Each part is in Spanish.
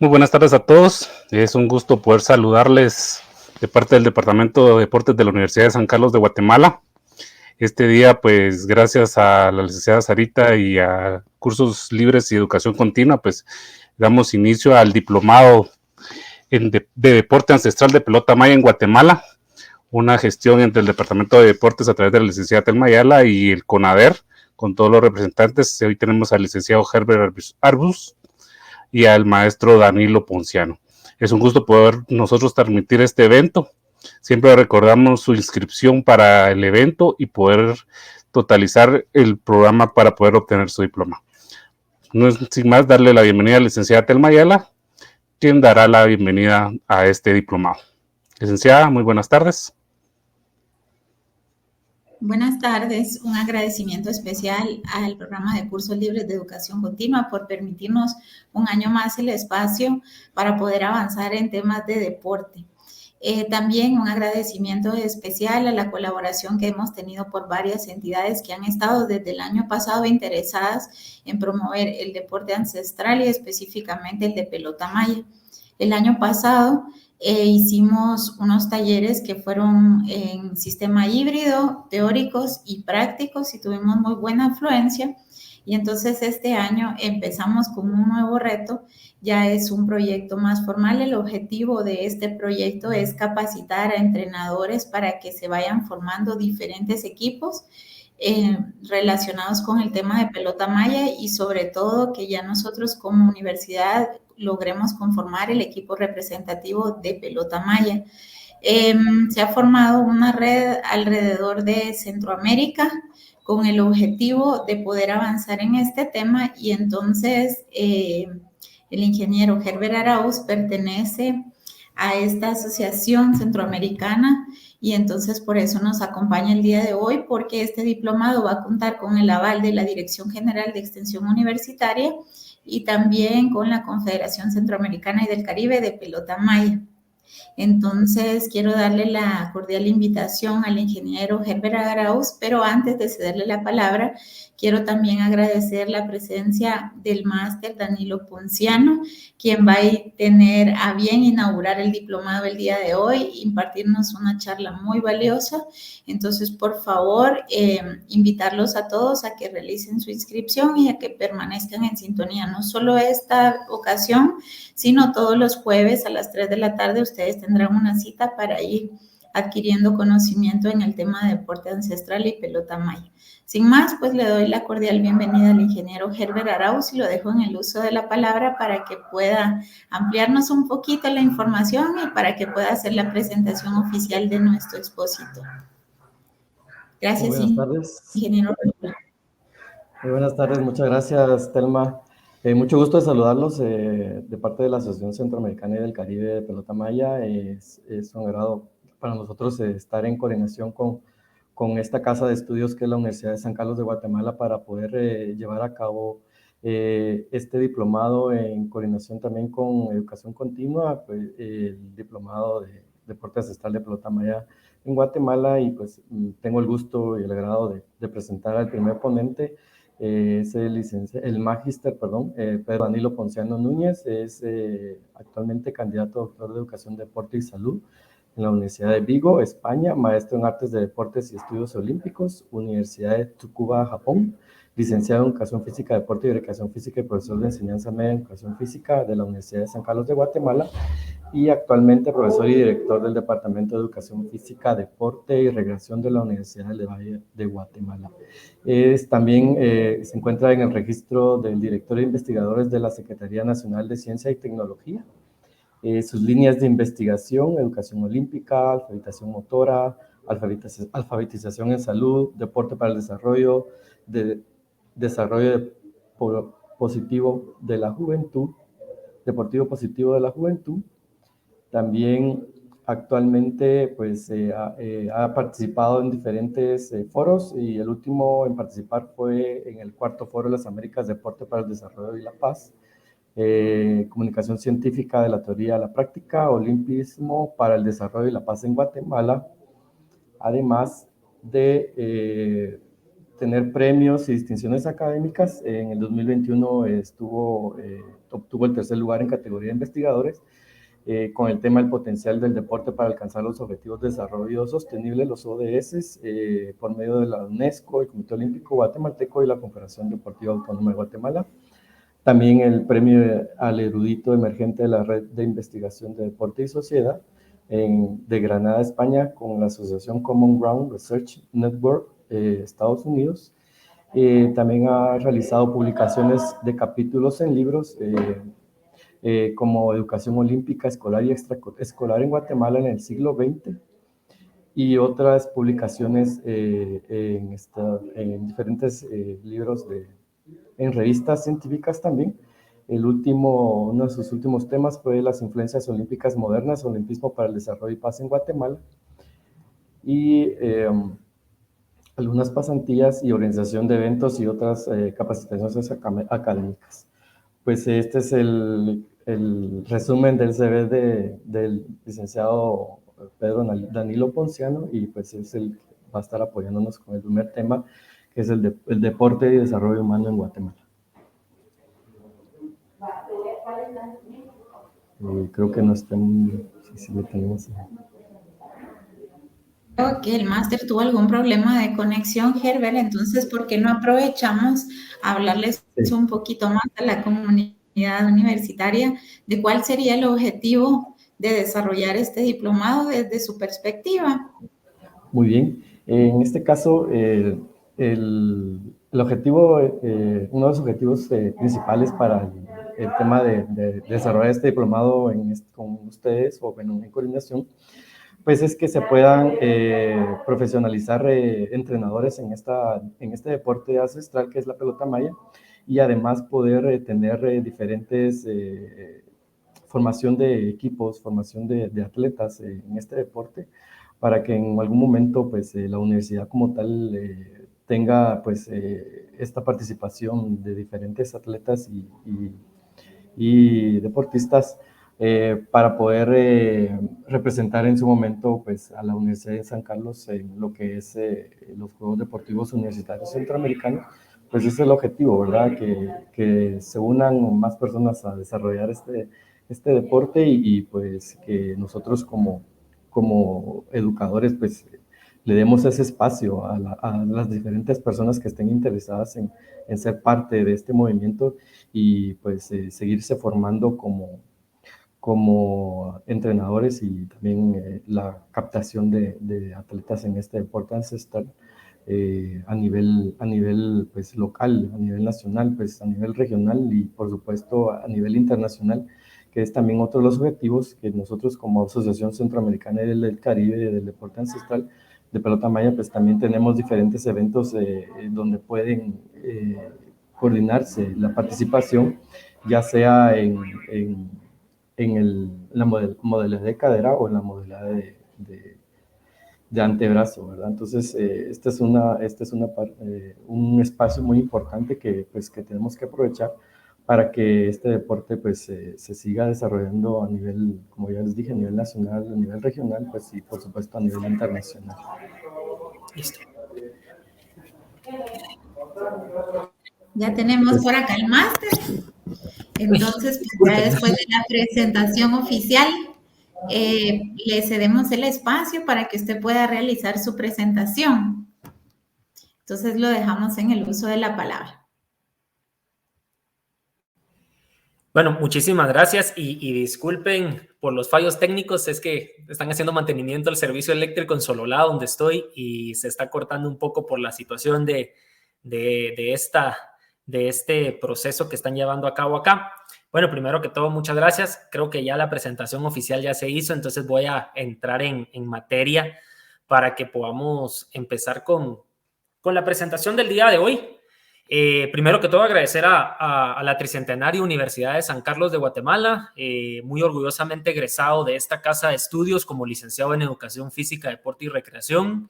Muy buenas tardes a todos. Es un gusto poder saludarles de parte del Departamento de Deportes de la Universidad de San Carlos de Guatemala. Este día, pues gracias a la licenciada Sarita y a Cursos Libres y Educación Continua, pues damos inicio al diplomado de Deporte Ancestral de Pelota Maya en Guatemala, una gestión entre el Departamento de Deportes a través de la licenciada Telma Ayala y el CONADER, con todos los representantes. Hoy tenemos al licenciado Herbert Arbus y al maestro Danilo Ponciano. Es un gusto poder nosotros transmitir este evento. Siempre recordamos su inscripción para el evento y poder totalizar el programa para poder obtener su diploma. No es sin más darle la bienvenida a la licenciada Telma Ayala, quien dará la bienvenida a este diplomado. Licenciada, muy buenas tardes. Buenas tardes, un agradecimiento especial al programa de cursos libres de educación continua por permitirnos un año más el espacio para poder avanzar en temas de deporte. También un agradecimiento especial a la colaboración que hemos tenido por varias entidades que han estado desde el año pasado interesadas en promover el deporte ancestral y específicamente el de pelota maya. El año pasado hicimos unos talleres que fueron en sistema híbrido, teóricos y prácticos, y tuvimos muy buena afluencia. Y entonces este año empezamos con un nuevo reto, ya es un proyecto más formal. El objetivo de este proyecto es capacitar a entrenadores para que se vayan formando diferentes equipos relacionados con el tema de pelota maya y sobre todo que ya nosotros como universidad logremos conformar el equipo representativo de pelota maya. Se ha formado una red alrededor de Centroamérica con el objetivo de poder avanzar en este tema y entonces el ingeniero Herbert Arauz pertenece a esta asociación centroamericana y entonces por eso nos acompaña el día de hoy, porque este diplomado va a contar con el aval de la Dirección General de Extensión Universitaria y también con la Confederación Centroamericana y del Caribe de Pelota Maya. Entonces, quiero darle la cordial invitación al ingeniero Herbert Arauz, pero antes de cederle la palabra, quiero también agradecer la presencia del máster Danilo Ponciano, quien va a tener a bien inaugurar el diplomado el día de hoy, impartirnos una charla muy valiosa. Entonces, por favor, invitarlos a todos a que realicen su inscripción y a que permanezcan en sintonía, no solo esta ocasión, sino todos los jueves a las 3 de la tarde ustedes tendrán una cita para ir adquiriendo conocimiento en el tema de deporte ancestral y pelota maya. Sin más, pues le doy la cordial bienvenida al ingeniero Herbert Arauz y lo dejo en el uso de la palabra para que pueda ampliarnos un poquito la información y para que pueda hacer la presentación oficial de nuestro expositor. Gracias, Buenas tardes. ingeniero. Muy buenas tardes, muchas gracias, Telma. Mucho gusto de saludarlos de parte de la Asociación Centroamericana y del Caribe de Pelota Maya. Es un agrado para nosotros estar en coordinación con esta casa de estudios que es la Universidad de San Carlos de Guatemala para poder llevar a cabo este diplomado en coordinación también con Educación Continua, pues, el diplomado de Deporte Ancestral de Pelota Maya en Guatemala, y pues tengo el gusto y el agrado de presentar al primer ponente. Es el magíster, Pedro Danilo Ponciano Núñez. Es actualmente candidato a doctor de Educación, Deporte y Salud en la Universidad de Vigo, España, maestro en Artes de Deportes y Estudios Olímpicos, Universidad de Tsukuba, Japón, licenciado en Educación Física, Deporte y Recreación Física y profesor de Enseñanza Media en Educación Física de la Universidad de San Carlos de Guatemala, y actualmente profesor y director del Departamento de Educación Física, Deporte y Recreación de la Universidad del Valle de Guatemala. También se encuentra en el registro del director de investigadores de la Secretaría Nacional de Ciencia y Tecnología. Sus líneas de investigación: educación olímpica, alfabetización motora, alfabetización en salud, deporte para el desarrollo positivo de la juventud, deportivo positivo de la juventud. También actualmente pues, ha participado en diferentes foros, y el último en participar fue en el 4º Foro de las Américas, Deporte para el Desarrollo y la Paz, Comunicación Científica de la Teoría a la Práctica, Olimpismo para el Desarrollo y la Paz en Guatemala, además de tener premios y distinciones académicas. En el 2021 obtuvo el tercer lugar en categoría de investigadores con el tema del potencial del deporte para alcanzar los Objetivos de Desarrollo Sostenible, los ODS, por medio de la UNESCO, el Comité Olímpico Guatemalteco y la Confederación Deportiva Autónoma de Guatemala. También el premio al erudito emergente de la Red de Investigación de Deporte y Sociedad de Granada, España, con la asociación Common Ground Research Network, Estados Unidos. También ha realizado publicaciones de capítulos en libros como Educación Olímpica Escolar y Extraescolar en Guatemala en el siglo XX, y otras publicaciones en diferentes libros en revistas científicas también. Uno de sus últimos temas fue las influencias olímpicas modernas, olimpismo para el desarrollo y paz en Guatemala, y algunas pasantías y organización de eventos y otras capacitaciones académicas. Pues este es el resumen del CV del licenciado Pedro Danilo Ponciano, y pues es el que va a estar apoyándonos con el primer tema, que es el deporte y desarrollo humano en Guatemala. Creo que no está muy... Si lo tenemos. Creo que el máster tuvo algún problema de conexión, Herbert, entonces, ¿por qué no aprovechamos a hablarles un poquito más a la comunidad universitaria de cuál sería el objetivo de desarrollar este diplomado desde su perspectiva? Muy bien. En este caso, el objetivo, uno de los objetivos principales para el tema de desarrollar este diplomado con ustedes, o bueno, en coordinación, pues es que se puedan profesionalizar entrenadores en este deporte ancestral que es la pelota maya, y además poder tener diferentes formación de equipos, formación de atletas en este deporte, para que en algún momento pues la universidad como tal tenga pues esta participación de diferentes atletas y deportistas para poder representar en su momento pues a la Universidad de San Carlos en lo que es los Juegos Deportivos Universitarios Centroamericanos. Pues ese es el objetivo, ¿verdad? Que se unan más personas a desarrollar este deporte, y pues que nosotros como educadores pues le demos ese espacio a las diferentes personas que estén interesadas en ser parte de este movimiento, y pues seguirse formando como entrenadores, y también la captación de atletas en este deporte ancestral a nivel pues local, a nivel nacional, pues a nivel regional, y por supuesto a nivel internacional, que es también otro de los objetivos que nosotros como Asociación Centroamericana del Caribe del Deporte Ancestral de Pelota Maya, pues también tenemos diferentes eventos donde pueden coordinarse la participación, ya sea en la modalidad de cadera o en la modalidad de antebrazo, ¿verdad? Entonces, este es un espacio muy importante que tenemos que aprovechar para que este deporte pues se siga desarrollando a nivel, como ya les dije, a nivel nacional, a nivel regional, pues y por supuesto a nivel internacional. Listo. Ya tenemos por acá el máster. Entonces, pues, ya después de la presentación oficial, le cedemos el espacio para que usted pueda realizar su presentación. Entonces, lo dejamos en el uso de la palabra. Bueno, muchísimas gracias y disculpen por los fallos técnicos, es que están haciendo mantenimiento del servicio eléctrico en Sololá, donde estoy, y se está cortando un poco por la situación de este proceso que están llevando a cabo acá. Bueno, primero que todo, muchas gracias. Creo que ya la presentación oficial ya se hizo, entonces voy a entrar en materia para que podamos empezar con la presentación del día de hoy. Primero que todo, agradecer a la Tricentenaria Universidad de San Carlos de Guatemala, muy orgullosamente egresado de esta casa de estudios como licenciado en Educación Física, Deporte y Recreación,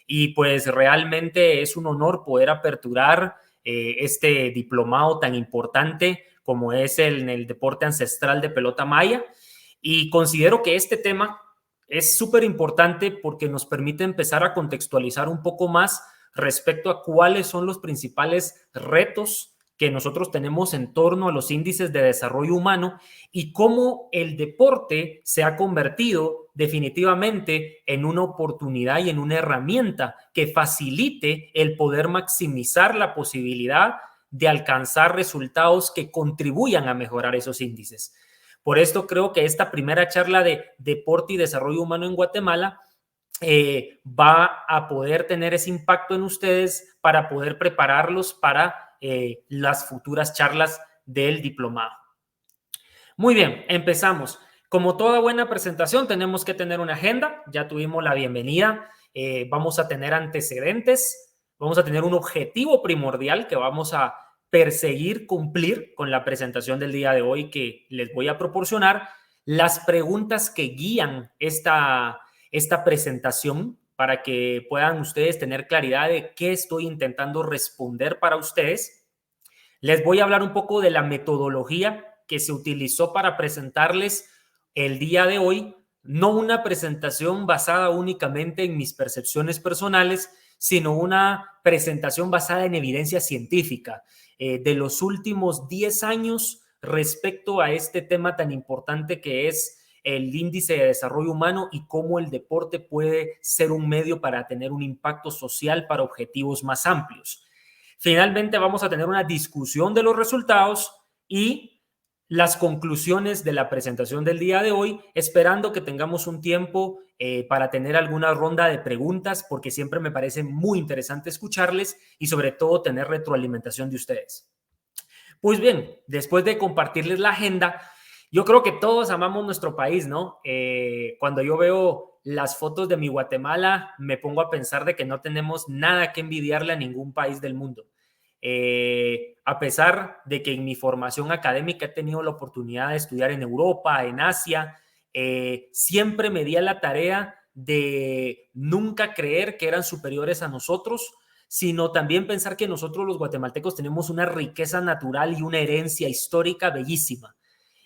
y pues realmente es un honor poder aperturar este diplomado tan importante como es en el deporte ancestral de pelota maya, y considero que este tema es súper importante porque nos permite empezar a contextualizar un poco más respecto a cuáles son los principales retos que nosotros tenemos en torno a los índices de desarrollo humano y cómo el deporte se ha convertido definitivamente en una oportunidad y en una herramienta que facilite el poder maximizar la posibilidad de alcanzar resultados que contribuyan a mejorar esos índices. Por esto creo que esta primera charla de deporte y desarrollo humano en Guatemala va a poder tener ese impacto en ustedes para poder prepararlos para las futuras charlas del diplomado. Muy bien, empezamos. Como toda buena presentación, tenemos que tener una agenda. Ya tuvimos la bienvenida. Vamos a tener antecedentes. Vamos a tener un objetivo primordial que vamos a perseguir, cumplir con la presentación del día de hoy que les voy a proporcionar. Las preguntas que guían esta presentación para que puedan ustedes tener claridad de qué estoy intentando responder para ustedes. Les voy a hablar un poco de la metodología que se utilizó para presentarles el día de hoy, no una presentación basada únicamente en mis percepciones personales, sino una presentación basada en evidencia científica de los últimos 10 años respecto a este tema tan importante que es el índice de desarrollo humano y cómo el deporte puede ser un medio para tener un impacto social para objetivos más amplios. Finalmente vamos a tener una discusión de los resultados y las conclusiones de la presentación del día de hoy, esperando que tengamos un tiempo para tener alguna ronda de preguntas, porque siempre me parece muy interesante escucharles y sobre todo tener retroalimentación de ustedes. Pues bien, después de compartirles la agenda, yo creo que todos amamos nuestro país, ¿no? Cuando yo veo las fotos de mi Guatemala, me pongo a pensar de que no tenemos nada que envidiarle a ningún país del mundo. A pesar de que en mi formación académica he tenido la oportunidad de estudiar en Europa, en Asia, siempre me di a la tarea de nunca creer que eran superiores a nosotros, sino también pensar que nosotros los guatemaltecos tenemos una riqueza natural y una herencia histórica bellísima.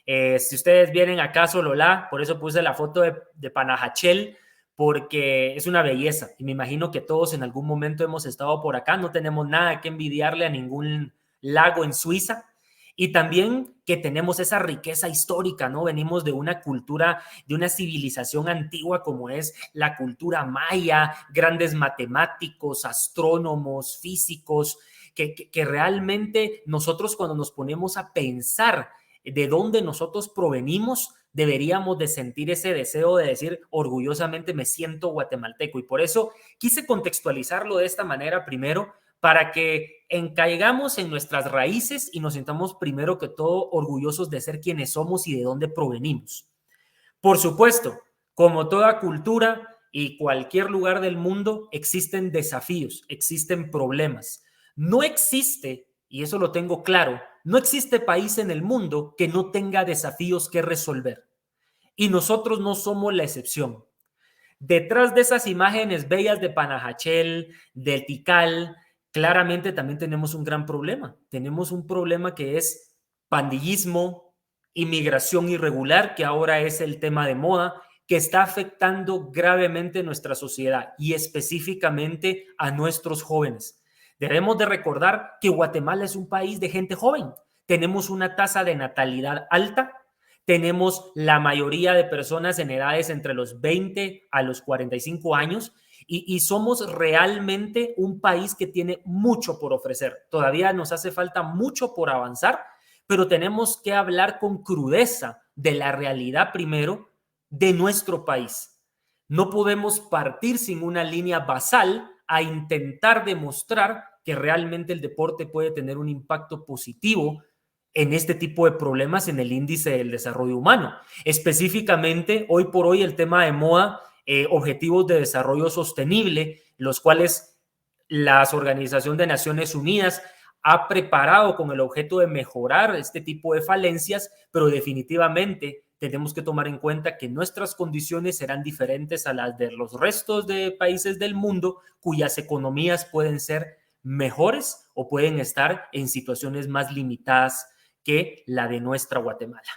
Si ustedes vienen acá a Sololá, por eso puse la foto de Panajachel, porque es una belleza y me imagino que todos en algún momento hemos estado por acá, no tenemos nada que envidiarle a ningún lago en Suiza y también que tenemos esa riqueza histórica, ¿no? Venimos de una cultura, de una civilización antigua como es la cultura maya, grandes matemáticos, astrónomos, físicos, que realmente nosotros cuando nos ponemos a pensar de dónde nosotros provenimos, deberíamos de sentir ese deseo de decir orgullosamente me siento guatemalteco y por eso quise contextualizarlo de esta manera primero para que encaigamos en nuestras raíces y nos sintamos primero que todo orgullosos de ser quienes somos y de dónde provenimos. Por supuesto, como toda cultura y cualquier lugar del mundo existen desafíos, existen problemas. No existe, y eso lo tengo claro, no existe país en el mundo que no tenga desafíos que resolver. Y nosotros no somos la excepción. Detrás de esas imágenes bellas de Panajachel, de Tikal, claramente también tenemos un gran problema. Tenemos un problema que es pandillismo, inmigración irregular, que ahora es el tema de moda, que está afectando gravemente nuestra sociedad y específicamente a nuestros jóvenes. Debemos de recordar que Guatemala es un país de gente joven. Tenemos una tasa de natalidad alta. Tenemos la mayoría de personas en edades entre los 20 a los 45 años y somos realmente un país que tiene mucho por ofrecer. Todavía nos hace falta mucho por avanzar, pero tenemos que hablar con crudeza de la realidad primero de nuestro país. No podemos partir sin una línea basal a intentar demostrar que realmente el deporte puede tener un impacto positivo en este tipo de problemas en el índice del desarrollo humano. Específicamente, hoy por hoy, el tema de moda, objetivos de desarrollo sostenible, los cuales la Organización de Naciones Unidas ha preparado con el objeto de mejorar este tipo de falencias, pero definitivamente tenemos que tomar en cuenta que nuestras condiciones serán diferentes a las de los restos de países del mundo cuyas economías pueden ser mejores o pueden estar en situaciones más limitadas que la de nuestra Guatemala.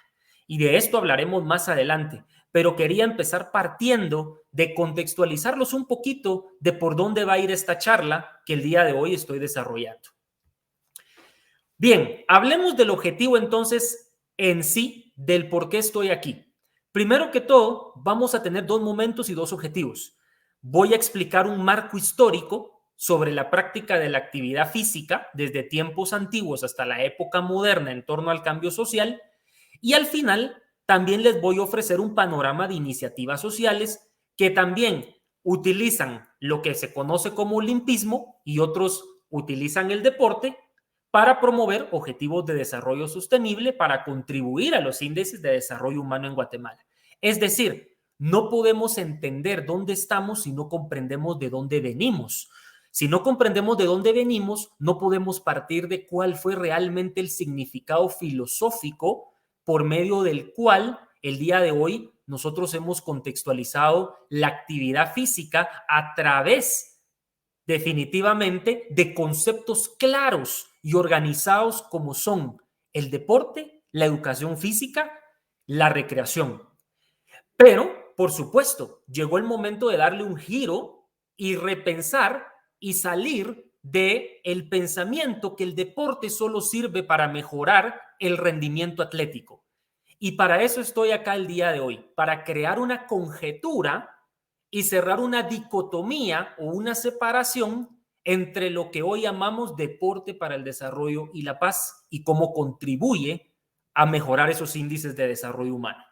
Y de esto hablaremos más adelante. pero quería empezar partiendo de contextualizarlos un poquito de por dónde va a ir esta charla que el día de hoy estoy desarrollando. Bien, hablemos del objetivo entonces en sí, del por qué estoy aquí. Primero que todo, vamos a tener dos momentos y dos objetivos. Voy a explicar un marco histórico sobre la práctica de la actividad física desde tiempos antiguos hasta la época moderna en torno al cambio social, y al final también les voy a ofrecer un panorama de iniciativas sociales que también utilizan lo que se conoce como olimpismo y otros utilizan el deporte para promover objetivos de desarrollo sostenible para contribuir a los índices de desarrollo humano en Guatemala. Es decir, no podemos entender dónde estamos si no comprendemos de dónde venimos. Si no comprendemos de dónde venimos, no podemos partir de cuál fue realmente el significado filosófico por medio del cual el día de hoy nosotros hemos contextualizado la actividad física a través, definitivamente, de conceptos claros y organizados como son el deporte, la educación física, la recreación. Pero, por supuesto, llegó el momento de darle un giro y repensar y salir del pensamiento que el deporte solo sirve para mejorar el rendimiento atlético. Y para eso estoy acá el día de hoy, para crear una conjetura y cerrar una dicotomía o una separación entre lo que hoy llamamos deporte para el desarrollo y la paz y cómo contribuye a mejorar esos índices de desarrollo humano.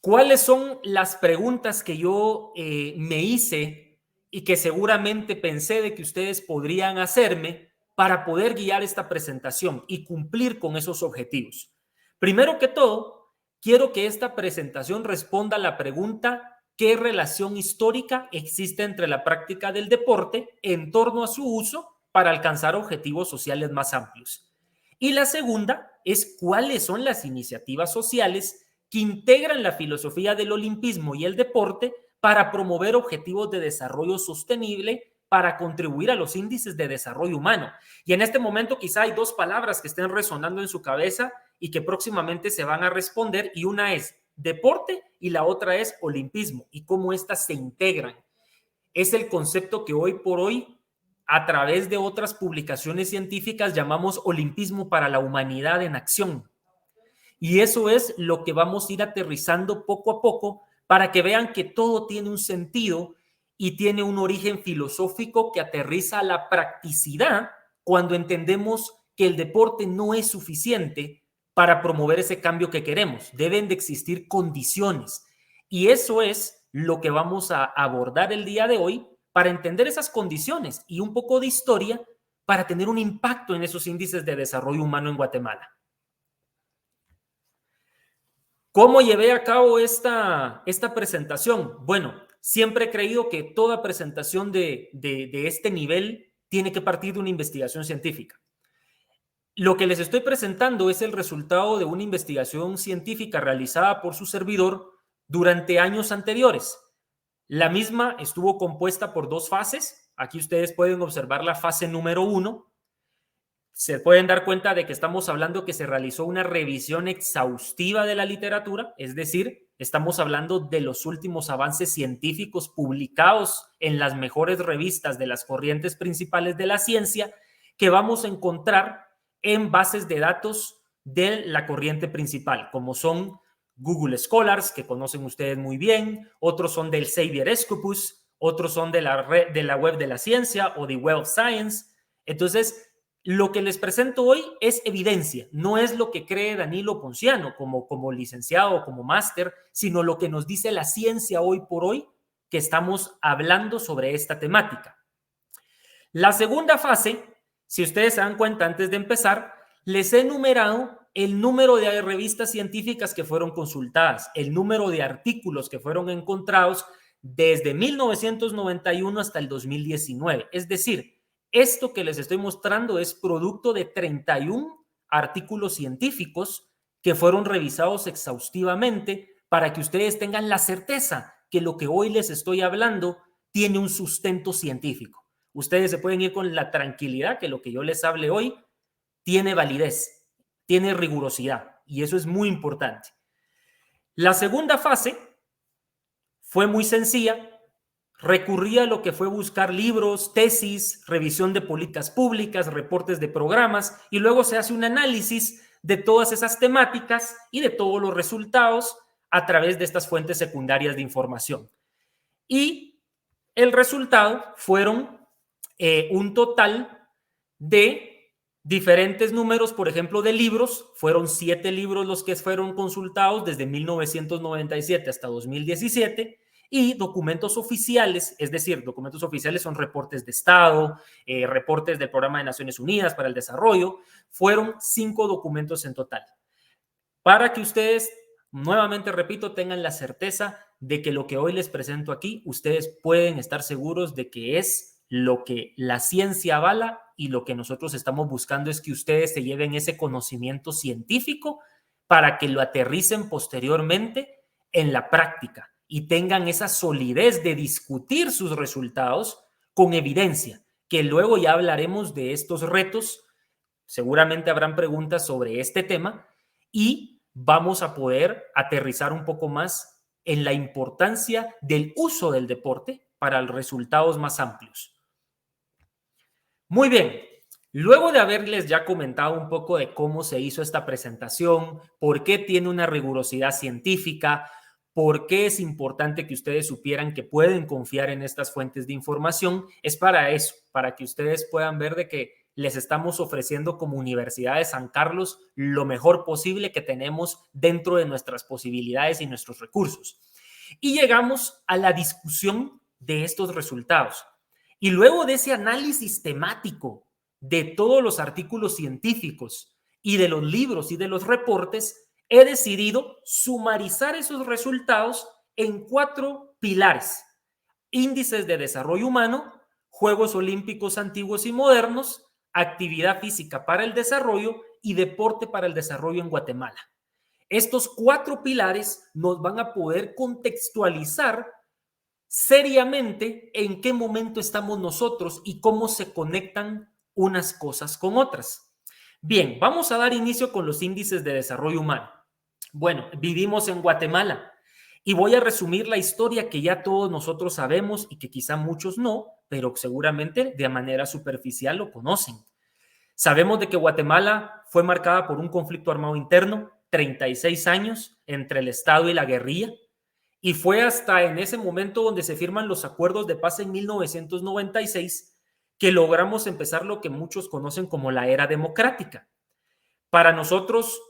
¿Cuáles son las preguntas que yo me hice y que seguramente pensé de que ustedes podrían hacerme para poder guiar esta presentación y cumplir con esos objetivos? Primero que todo, quiero que esta presentación responda a la pregunta: ¿qué relación histórica existe entre la práctica del deporte en torno a su uso para alcanzar objetivos sociales más amplios? Y la segunda es: ¿cuáles son las iniciativas sociales que integran la filosofía del olimpismo y el deporte para promover objetivos de desarrollo sostenible para contribuir a los índices de desarrollo humano? Y en este momento quizá hay dos palabras que estén resonando en su cabeza y que próximamente se van a responder, y una es deporte y la otra es olimpismo, y cómo éstas se integran. Es el concepto que hoy por hoy, a través de otras publicaciones científicas, llamamos olimpismo para la humanidad en acción. Y eso es lo que vamos a ir aterrizando poco a poco para que vean que todo tiene un sentido y tiene un origen filosófico que aterriza a la practicidad cuando entendemos que el deporte no es suficiente para promover ese cambio que queremos. Deben de existir condiciones. Y eso es lo que vamos a abordar el día de hoy para entender esas condiciones y un poco de historia para tener un impacto en esos índices de desarrollo humano en Guatemala. ¿Cómo llevé a cabo esta presentación? Bueno, siempre he creído que toda presentación de este nivel tiene que partir de una investigación científica. Lo que les estoy presentando es el resultado de una investigación científica realizada por su servidor durante años anteriores. La misma estuvo compuesta por dos fases. Aquí ustedes pueden observar la fase número 1. Se pueden dar cuenta de que estamos hablando que se realizó una revisión exhaustiva de la literatura, es decir, estamos hablando de los últimos avances científicos publicados en las mejores revistas de las corrientes principales de la ciencia que vamos a encontrar en bases de datos de la corriente principal, como son Google Scholars, que conocen ustedes muy bien, otros son del Xavier Scopus, otros son de la web de la ciencia o de Web of Science. Entonces, lo que les presento hoy es evidencia, no es lo que cree Danilo Ponciano como licenciado o como máster, sino lo que nos dice la ciencia hoy por hoy que estamos hablando sobre esta temática. La segunda fase, si ustedes se dan cuenta antes de empezar, les he enumerado el número de revistas científicas que fueron consultadas, el número de artículos que fueron encontrados desde 1991 hasta el 2019. Es decir, esto que les estoy mostrando es producto de 31 artículos científicos que fueron revisados exhaustivamente para que ustedes tengan la certeza que lo que hoy les estoy hablando tiene un sustento científico. Ustedes se pueden ir con la tranquilidad que lo que yo les hable hoy tiene validez, tiene rigurosidad, y eso es muy importante. La segunda fase fue muy sencilla. Recurría a lo que fue buscar libros, tesis, revisión de políticas públicas, reportes de programas, y luego se hace un análisis de todas esas temáticas y de todos los resultados a través de estas fuentes secundarias de información. Y el resultado fueron un total de diferentes números, por ejemplo, de libros. Fueron 7 libros los que fueron consultados desde 1997 hasta 2017, y documentos oficiales, es decir, documentos oficiales son reportes de Estado, reportes del Programa de Naciones Unidas para el Desarrollo. Fueron 5 documentos en total. Para que ustedes, nuevamente repito, tengan la certeza de que lo que hoy les presento aquí, ustedes pueden estar seguros de que es lo que la ciencia avala, y lo que nosotros estamos buscando es que ustedes se lleven ese conocimiento científico para que lo aterricen posteriormente en la práctica y tengan esa solidez de discutir sus resultados con evidencia, que luego ya hablaremos de estos retos. Seguramente habrán preguntas sobre este tema y vamos a poder aterrizar un poco más en la importancia del uso del deporte para los resultados más amplios. Muy bien, luego de haberles ya comentado un poco de cómo se hizo esta presentación, por qué tiene una rigurosidad científica, por qué es importante que ustedes supieran que pueden confiar en estas fuentes de información, es para eso, para que ustedes puedan ver de que les estamos ofreciendo como Universidad de San Carlos lo mejor posible que tenemos dentro de nuestras posibilidades y nuestros recursos. Y llegamos a la discusión de estos resultados. Y luego de ese análisis temático de todos los artículos científicos y de los libros y de los reportes, he decidido sumarizar esos resultados en 4 pilares: índices de desarrollo humano, Juegos Olímpicos antiguos y modernos, actividad física para el desarrollo y deporte para el desarrollo en Guatemala. Estos 4 pilares nos van a poder contextualizar seriamente en qué momento estamos nosotros y cómo se conectan unas cosas con otras. Bien, vamos a dar inicio con los índices de desarrollo humano. Bueno, vivimos en Guatemala y voy a resumir la historia que ya todos nosotros sabemos y que quizá muchos no, pero seguramente de manera superficial lo conocen. Sabemos de que Guatemala fue marcada por un conflicto armado interno, 36 años entre el Estado y la guerrilla, y fue hasta en ese momento donde se firman los acuerdos de paz en 1996 que logramos empezar lo que muchos conocen como la era democrática. Para nosotros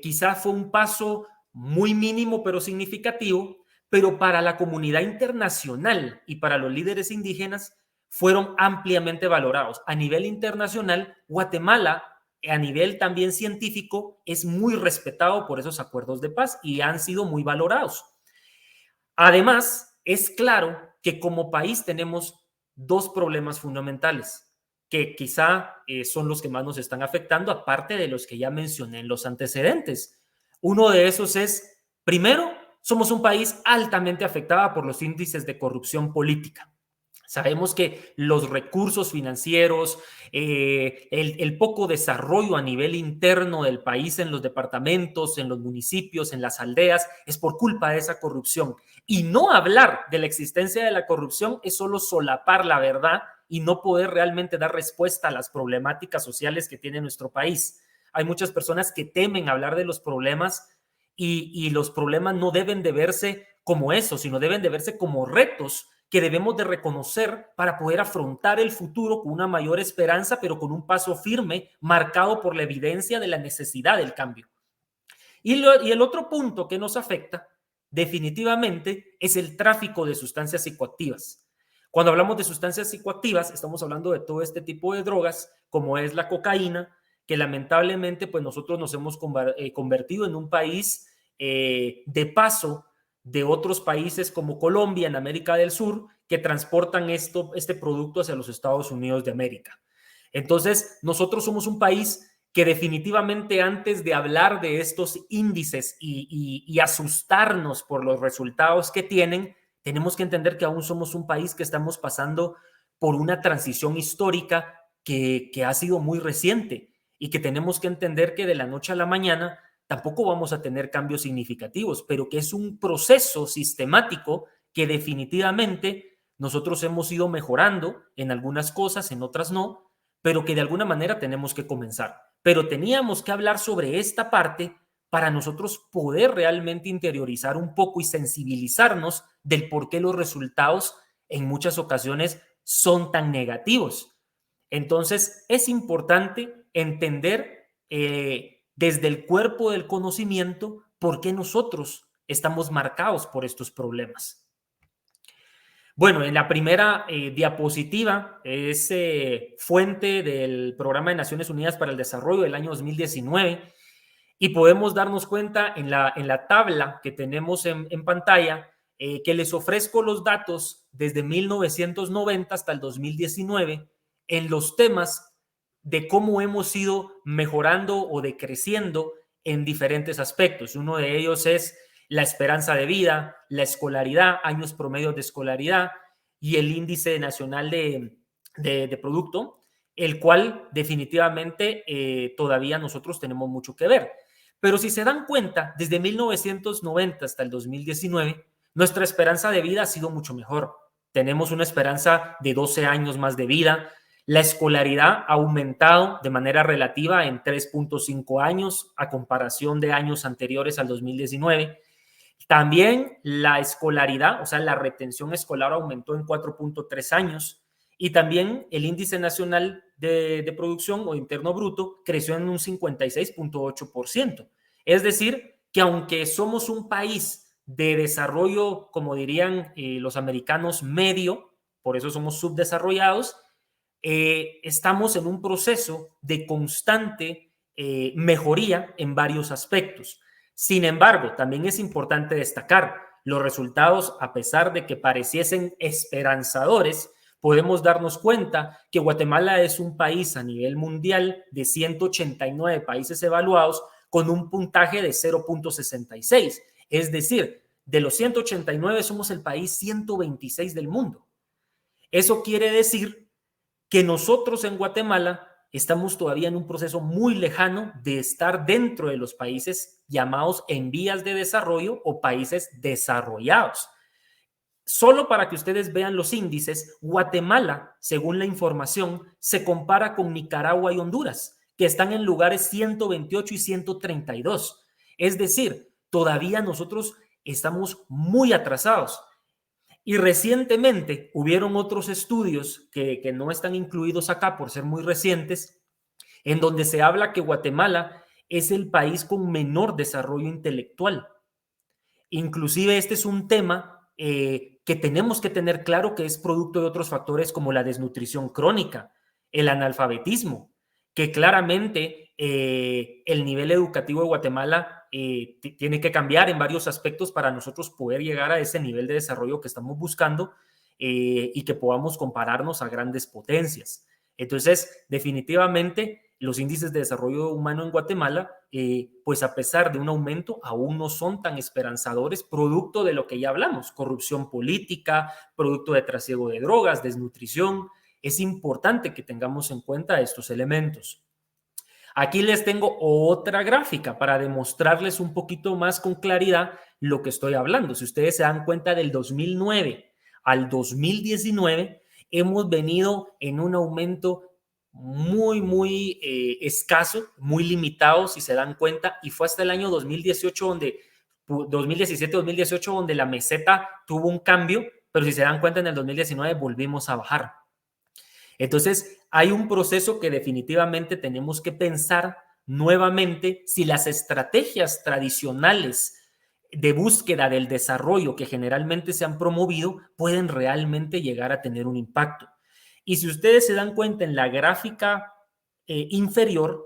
quizá fue un paso muy mínimo pero significativo, pero para la comunidad internacional y para los líderes indígenas fueron ampliamente valorados. A nivel internacional, Guatemala, a nivel también científico, es muy respetado por esos acuerdos de paz y han sido muy valorados. Además, es claro que como país tenemos 2 problemas fundamentales que quizá son los que más nos están afectando, aparte de los que ya mencioné en los antecedentes. Uno de esos es, primero, somos un país altamente afectado por los índices de corrupción política. Sabemos que los recursos financieros, el poco desarrollo a nivel interno del país en los departamentos, en los municipios, en las aldeas, es por culpa de esa corrupción. Y no hablar de la existencia de la corrupción es solo solapar la verdad y no poder realmente dar respuesta a las problemáticas sociales que tiene nuestro país. Hay muchas personas que temen hablar de los problemas y los problemas no deben de verse como eso, sino deben de verse como retos que debemos de reconocer para poder afrontar el futuro con una mayor esperanza, pero con un paso firme, marcado por la evidencia de la necesidad del cambio. Y el otro punto que nos afecta definitivamente es el tráfico de sustancias psicoactivas. Cuando hablamos de sustancias psicoactivas, estamos hablando de todo este tipo de drogas, como es la cocaína, que lamentablemente pues nosotros nos hemos convertido en un país de paso de otros países como Colombia en América del Sur que transportan este producto hacia los Estados Unidos de América. Entonces, nosotros somos un país que definitivamente antes de hablar de estos índices y asustarnos por los resultados que tienen, tenemos que entender que aún somos un país que estamos pasando por una transición histórica que ha sido muy reciente y que tenemos que entender que de la noche a la mañana tampoco vamos a tener cambios significativos, pero que es un proceso sistemático que definitivamente nosotros hemos ido mejorando en algunas cosas, en otras no, pero que de alguna manera tenemos que comenzar. Pero teníamos que hablar sobre esta parte para nosotros poder realmente interiorizar un poco y sensibilizarnos del por qué los resultados en muchas ocasiones son tan negativos. Entonces, es importante entender desde el cuerpo del conocimiento por qué nosotros estamos marcados por estos problemas. Bueno, en la primera diapositiva es fuente del Programa de Naciones Unidas para el Desarrollo del año 2019 y podemos darnos cuenta en la tabla que tenemos en pantalla que les ofrezco los datos desde 1990 hasta el 2019 en los temas de cómo hemos ido mejorando o decreciendo en diferentes aspectos. Uno de ellos es la esperanza de vida, la escolaridad, años promedio de escolaridad y el índice nacional de producto, el cual definitivamente todavía nosotros tenemos mucho que ver. Pero si se dan cuenta, desde 1990 hasta el 2019, nuestra esperanza de vida ha sido mucho mejor. Tenemos una esperanza de 12 años más de vida. La escolaridad ha aumentado de manera relativa en 3.5 años a comparación de años anteriores al 2019. También la escolaridad, o sea, la retención escolar aumentó en 4.3 años y también el índice nacional de producción o interno bruto creció en un 56.8%. Es decir, que aunque somos un país de desarrollo, como dirían los americanos, medio, por eso somos subdesarrollados, estamos en un proceso de constante mejoría en varios aspectos. Sin embargo, también es importante destacar los resultados, a pesar de que pareciesen esperanzadores, podemos darnos cuenta que Guatemala es un país a nivel mundial de 189 países evaluados con un puntaje de 0.66. Es decir, de los 189 somos el país 126 del mundo. Eso quiere decir que nosotros en Guatemala estamos todavía en un proceso muy lejano de estar dentro de los países llamados en vías de desarrollo o países desarrollados. Solo para que ustedes vean los índices, Guatemala, según la información, se compara con Nicaragua y Honduras, que están en lugares 128 y 132. Es decir, todavía nosotros estamos muy atrasados. Y recientemente hubieron otros estudios que no están incluidos acá por ser muy recientes, en donde se habla que Guatemala es el país con menor desarrollo intelectual. Inclusive este es un tema que tenemos que tener claro que es producto de otros factores como la desnutrición crónica, el analfabetismo, que claramente el nivel educativo de Guatemala tiene que cambiar en varios aspectos para nosotros poder llegar a ese nivel de desarrollo que estamos buscando y que podamos compararnos a grandes potencias. Entonces, definitivamente, los índices de desarrollo humano en Guatemala, pues a pesar de un aumento, aún no son tan esperanzadores, producto de lo que ya hablamos, corrupción política, producto de trasiego de drogas, desnutrición. Es importante que tengamos en cuenta estos elementos. Aquí les tengo otra gráfica para demostrarles un poquito más con claridad lo que estoy hablando. Si ustedes se dan cuenta, del 2009 al 2019 hemos venido en un aumento muy escaso, muy limitado, si se dan cuenta, y fue hasta el año 2018 2017-2018 donde la meseta tuvo un cambio, pero si se dan cuenta, en el 2019 volvimos a bajar. Entonces, hay un proceso que definitivamente tenemos que pensar nuevamente si las estrategias tradicionales de búsqueda del desarrollo que generalmente se han promovido pueden realmente llegar a tener un impacto. Y si ustedes se dan cuenta en la gráfica inferior,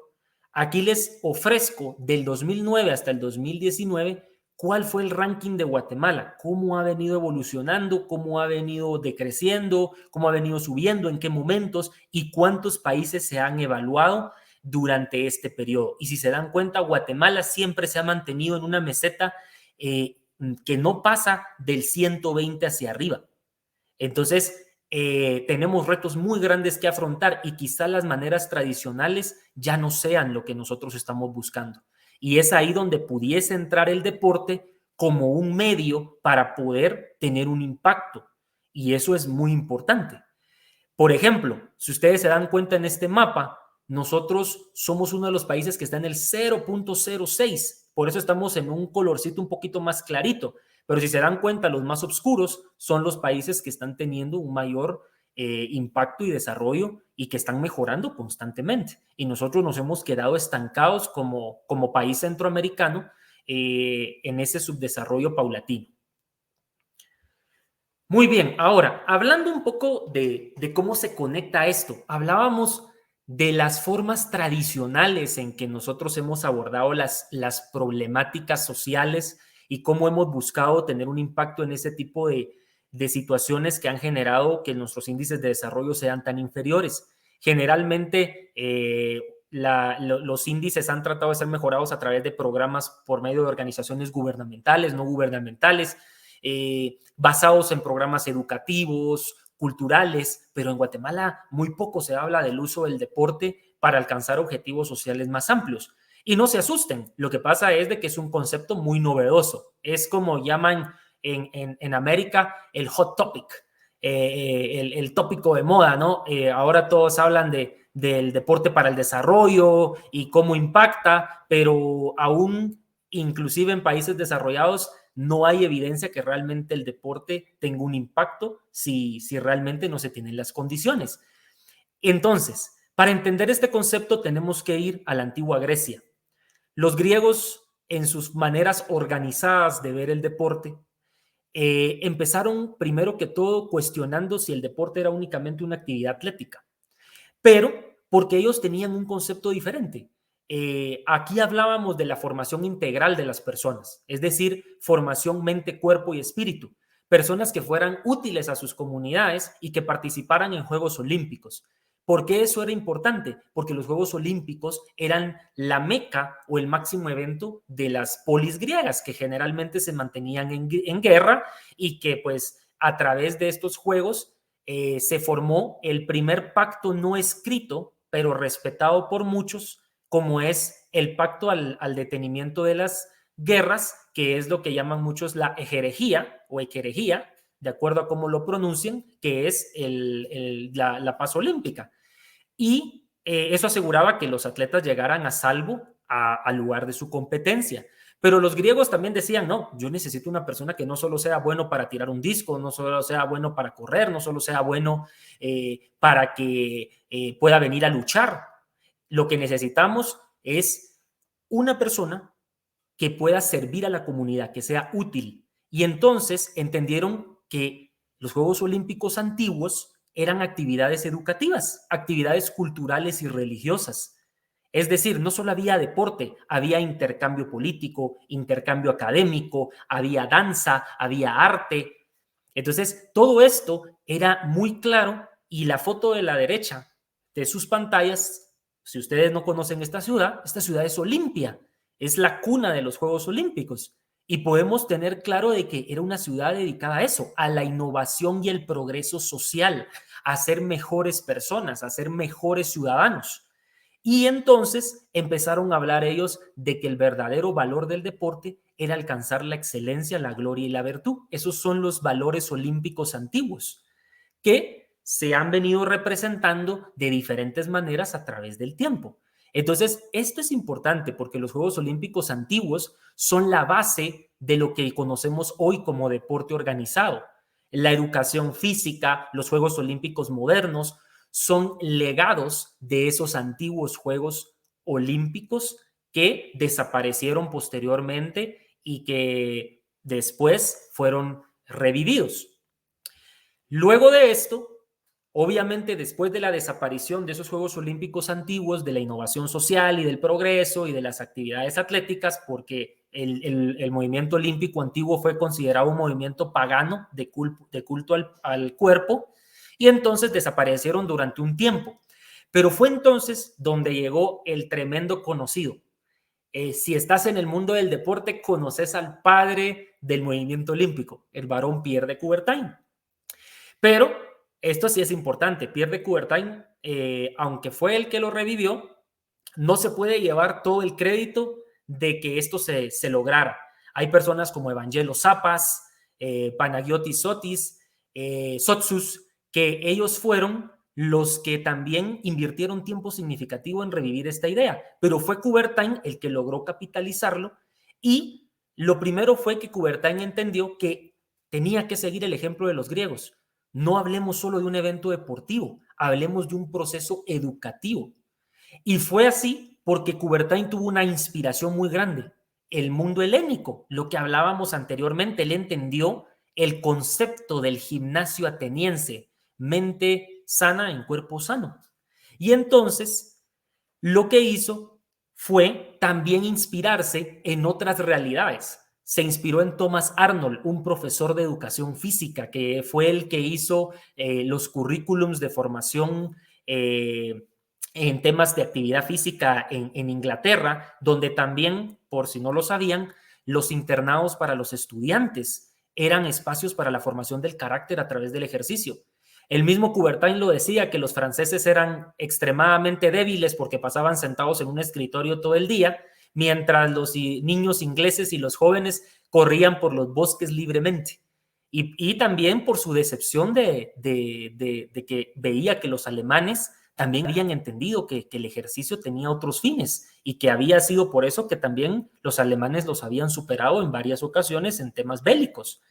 aquí les ofrezco del 2009 hasta el 2019 cuál fue el ranking de Guatemala, cómo ha venido evolucionando, cómo ha venido decreciendo, cómo ha venido subiendo, en qué momentos y cuántos países se han evaluado durante este periodo. Y si se dan cuenta, Guatemala siempre se ha mantenido en una meseta que no pasa del 120 hacia arriba. Entonces, tenemos retos muy grandes que afrontar y quizá las maneras tradicionales ya no sean lo que nosotros estamos buscando. Y es ahí donde pudiese entrar el deporte como un medio para poder tener un impacto. Y eso es muy importante. Por ejemplo, si ustedes se dan cuenta en este mapa, nosotros somos uno de los países que está en el 0.06. Por eso estamos en un colorcito un poquito más clarito. Pero si se dan cuenta, los más oscuros son los países que están teniendo un mayor impacto y desarrollo y que están mejorando constantemente. Y nosotros nos hemos quedado estancados como país centroamericano en ese subdesarrollo paulatino. Muy bien, ahora, hablando un poco de cómo se conecta esto, hablábamos de las formas tradicionales en que nosotros hemos abordado las problemáticas sociales y cómo hemos buscado tener un impacto en ese tipo de situaciones que han generado que nuestros índices de desarrollo sean tan inferiores. Generalmente, los índices han tratado de ser mejorados a través de programas por medio de organizaciones gubernamentales, no gubernamentales, basados en programas educativos, culturales, pero en Guatemala muy poco se habla del uso del deporte para alcanzar objetivos sociales más amplios. Y no se asusten, lo que pasa es de que es un concepto muy novedoso. Es como llaman en América el hot topic, el tópico de moda, ¿no? Ahora todos hablan del deporte para el desarrollo y cómo impacta, pero aún inclusive en países desarrollados no hay evidencia que realmente el deporte tenga un impacto si realmente no se tienen las condiciones. Entonces, para entender este concepto tenemos que ir a la antigua Grecia. Los griegos, en sus maneras organizadas de ver el deporte, empezaron primero que todo cuestionando si el deporte era únicamente una actividad atlética, pero porque ellos tenían un concepto diferente. Aquí hablábamos de la formación integral de las personas, es decir, formación mente, cuerpo y espíritu. Personas que fueran útiles a sus comunidades y que participaran en Juegos Olímpicos. ¿Por qué eso era importante? Porque los Juegos Olímpicos eran la meca o el máximo evento de las polis griegas, que generalmente se mantenían en guerra y que pues a través de estos Juegos se formó el primer pacto no escrito, pero respetado por muchos, como es el pacto al detenimiento de las guerras, que es lo que llaman muchos la ejerejía o equerejía, de acuerdo a cómo lo pronuncian, que es la paz olímpica. Y eso aseguraba que los atletas llegaran a salvo al lugar de su competencia. Pero los griegos también decían, no, yo necesito una persona que no solo sea bueno para tirar un disco, no solo sea bueno para correr, no solo sea bueno para que pueda venir a luchar. Lo que necesitamos es una persona que pueda servir a la comunidad, que sea útil. Y entonces entendieron que los Juegos Olímpicos antiguos eran actividades educativas, actividades culturales y religiosas. Es decir, no solo había deporte, había intercambio político, intercambio académico, había danza, había arte. Entonces, todo esto era muy claro y la foto de la derecha de sus pantallas, si ustedes no conocen esta ciudad es Olimpia, es la cuna de los Juegos Olímpicos. Y podemos tener claro de que era una ciudad dedicada a eso, a la innovación y el progreso social, a ser mejores personas, a ser mejores ciudadanos. Y entonces empezaron a hablar ellos de que el verdadero valor del deporte era alcanzar la excelencia, la gloria y la virtud. Esos son los valores olímpicos antiguos que se han venido representando de diferentes maneras a través del tiempo. Entonces, esto es importante porque los Juegos Olímpicos antiguos son la base de lo que conocemos hoy como deporte organizado. La educación física, los Juegos Olímpicos modernos son legados de esos antiguos Juegos Olímpicos que desaparecieron posteriormente y que después fueron revividos. Luego de esto, obviamente, después de la desaparición de esos Juegos Olímpicos antiguos, de la innovación social y del progreso y de las actividades atléticas, porque el movimiento olímpico antiguo fue considerado un movimiento pagano de culto al cuerpo, y entonces desaparecieron durante un tiempo. Pero fue entonces donde llegó el tremendo conocido. Si estás en el mundo del deporte, conoces al padre del movimiento olímpico, el varón Pierre de Coubertin. Pero esto sí es importante. Pierre de Coubertin, aunque fue el que lo revivió, no se puede llevar todo el crédito de que esto se lograra. Hay personas como Evangelos Zapas, Panagiotis Sotsus, que ellos fueron los que también invirtieron tiempo significativo en revivir esta idea, pero fue Coubertin el que logró capitalizarlo, y lo primero fue que Coubertin entendió que tenía que seguir el ejemplo de los griegos. No hablemos solo de un evento deportivo, hablemos de un proceso educativo. Y fue así porque Coubertin tuvo una inspiración muy grande, el mundo helénico, lo que hablábamos anteriormente. Él entendió el concepto del gimnasio ateniense, mente sana en cuerpo sano. Y entonces lo que hizo fue también inspirarse en otras realidades. Se inspiró en Thomas Arnold, un profesor de educación física, que fue el que hizo los currículums de formación en temas de actividad física en Inglaterra, donde también, por si no lo sabían, los internados para los estudiantes eran espacios para la formación del carácter a través del ejercicio. El mismo Coubertin lo decía, que los franceses eran extremadamente débiles porque pasaban sentados en un escritorio todo el día, mientras los niños ingleses y los jóvenes corrían por los bosques libremente. Y también por su decepción de que veía que los alemanes también habían entendido que el ejercicio tenía otros fines, y que había sido por eso que también los alemanes los habían superado en varias ocasiones en temas bélicos.